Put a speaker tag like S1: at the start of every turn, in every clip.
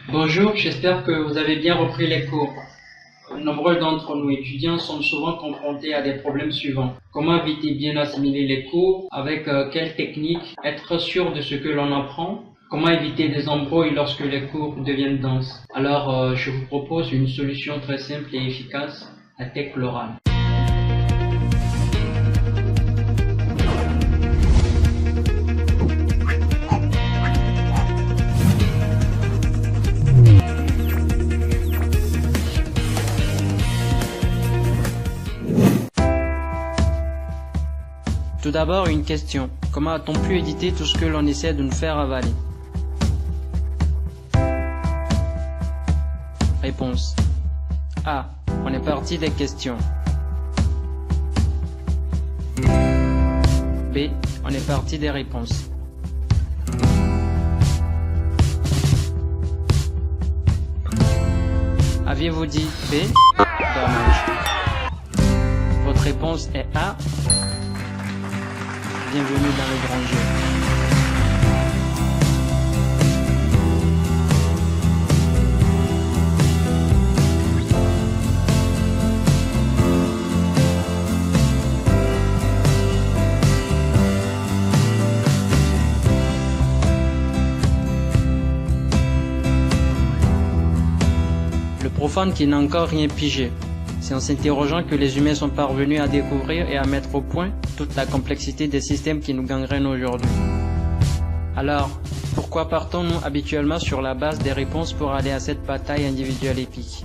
S1: Bonjour, j'espère que vous avez bien repris les cours. Nombreux d'entre nous étudiants sont souvent confrontés à des problèmes suivants. Comment éviter bien assimiler les cours? Avec quelles techniques? Être sûr de ce que l'on apprend? Comment éviter des embrouilles lorsque les cours deviennent denses? Alors, je vous propose une solution très simple et efficace, la tech l'oral. Tout d'abord, une question. Comment a-t-on pu éditer tout ce que l'on essaie de nous faire avaler? Réponse. A. On est parti des questions. B. On est parti des réponses. Aviez-vous dit B? Dommage. Votre réponse est A. Bienvenue dans le grand jeu. Le profane qui n'a encore rien pigé. C'est en s'interrogeant que les humains sont parvenus à découvrir et à mettre au point toute la complexité des systèmes qui nous gangrènent aujourd'hui. Alors, pourquoi partons-nous habituellement sur la base des réponses pour aller à cette bataille individuelle épique?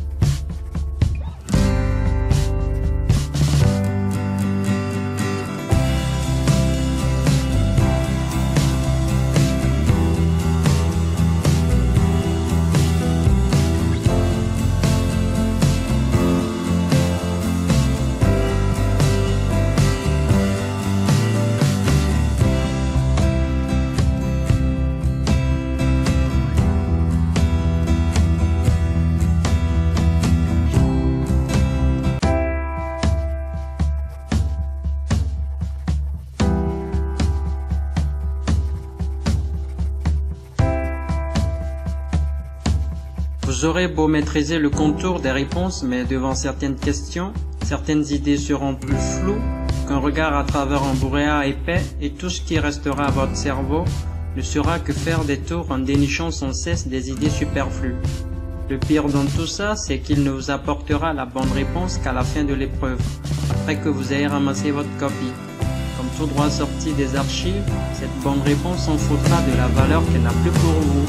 S1: Vous aurez beau maîtriser le contour des réponses, mais devant certaines questions, certaines idées seront plus floues qu'un regard à travers un brouillard épais et tout ce qui restera à votre cerveau ne sera que faire des tours en dénichant sans cesse des idées superflues. Le pire dans tout ça, c'est qu'il ne vous apportera la bonne réponse qu'à la fin de l'épreuve, après que vous ayez ramassé votre copie. Comme tout droit sorti des archives, cette bonne réponse en foutra de la valeur qu'elle n'a plus pour vous.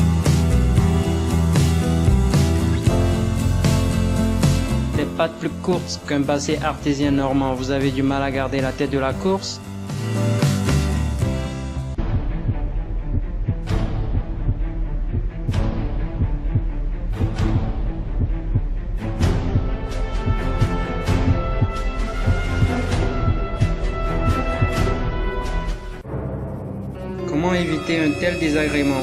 S1: Les pattes plus courtes qu'un basset artésien normand, vous avez du mal à garder la tête de la course? Comment éviter un tel désagrément?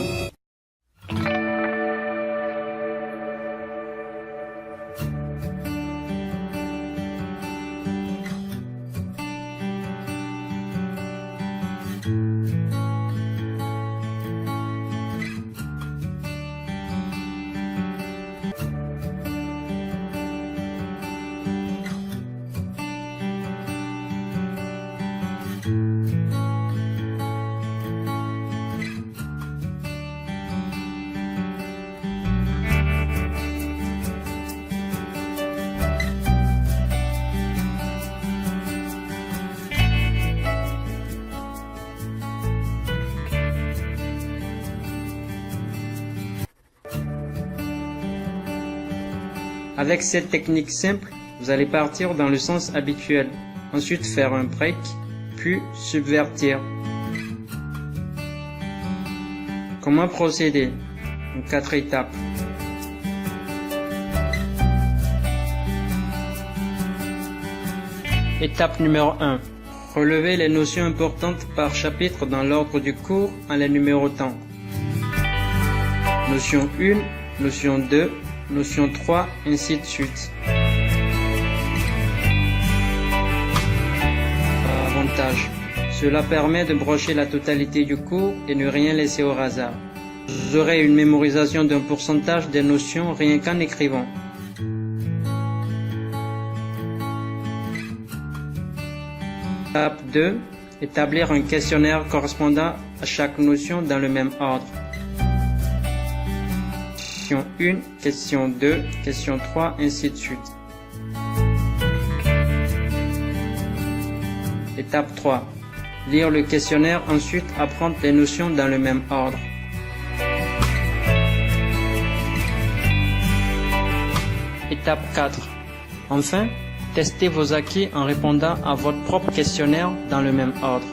S1: Avec cette technique simple, vous allez partir dans le sens habituel, ensuite faire un break, puis subvertir. Comment procéder? En 4 étapes. Étape numéro 1. Relevez les notions importantes par chapitre dans l'ordre du cours en les numérotant. Notion 1, notion 2, notion 3, ainsi de suite. Avantage. Cela permet de brocher la totalité du cours et ne rien laisser au hasard. Vous aurez une mémorisation d'un pourcentage des notions rien qu'en écrivant. Étape 2. Établir un questionnaire correspondant à chaque notion dans le même ordre. Question 1, question 2, question 3, ainsi de suite. Étape 3. Lire le questionnaire, ensuite apprendre les notions dans le même ordre. Étape 4. Enfin, testez vos acquis en répondant à votre propre questionnaire dans le même ordre.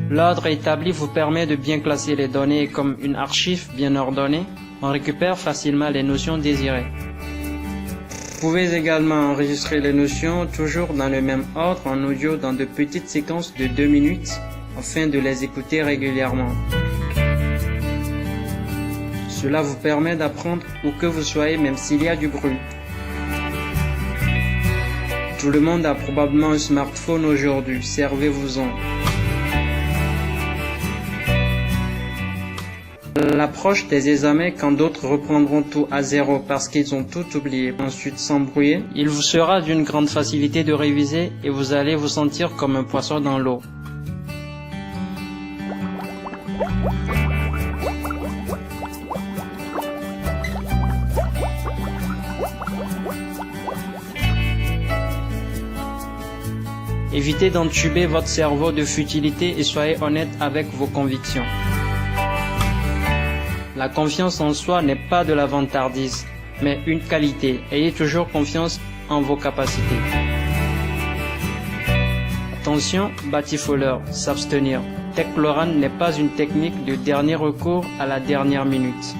S1: L'ordre établi vous permet de bien classer les données et comme une archive bien ordonnée, on récupère facilement les notions désirées. Vous pouvez également enregistrer les notions toujours dans le même ordre en audio dans de petites séquences de 2 minutes afin de les écouter régulièrement. Cela vous permet d'apprendre où que vous soyez même s'il y a du bruit. Tout le monde a probablement un smartphone aujourd'hui, servez-vous-en. L'approche des examens quand d'autres reprendront tout à zéro parce qu'ils ont tout oublié, ensuite s'embrouiller, il vous sera d'une grande facilité de réviser et vous allez vous sentir comme un poisson dans l'eau. Évitez d'entuber votre cerveau de futilité et soyez honnête avec vos convictions. La confiance en soi n'est pas de la vantardise, mais une qualité. Ayez toujours confiance en vos capacités. Attention, batifoleur, s'abstenir. Tech-Loran n'est pas une technique de dernier recours à la dernière minute.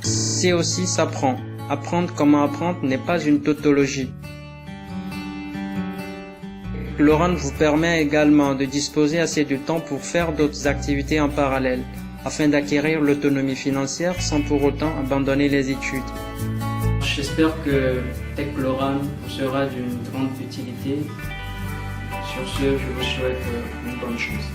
S1: C'est aussi s'apprend. Apprendre comment apprendre n'est pas une tautologie. Tech-Loran vous permet également de disposer assez de temps pour faire d'autres activités en parallèle, afin d'acquérir l'autonomie financière sans pour autant abandonner les études. J'espère que Tech-Loran vous sera d'une grande utilité. Sur ce, je vous souhaite une bonne chance.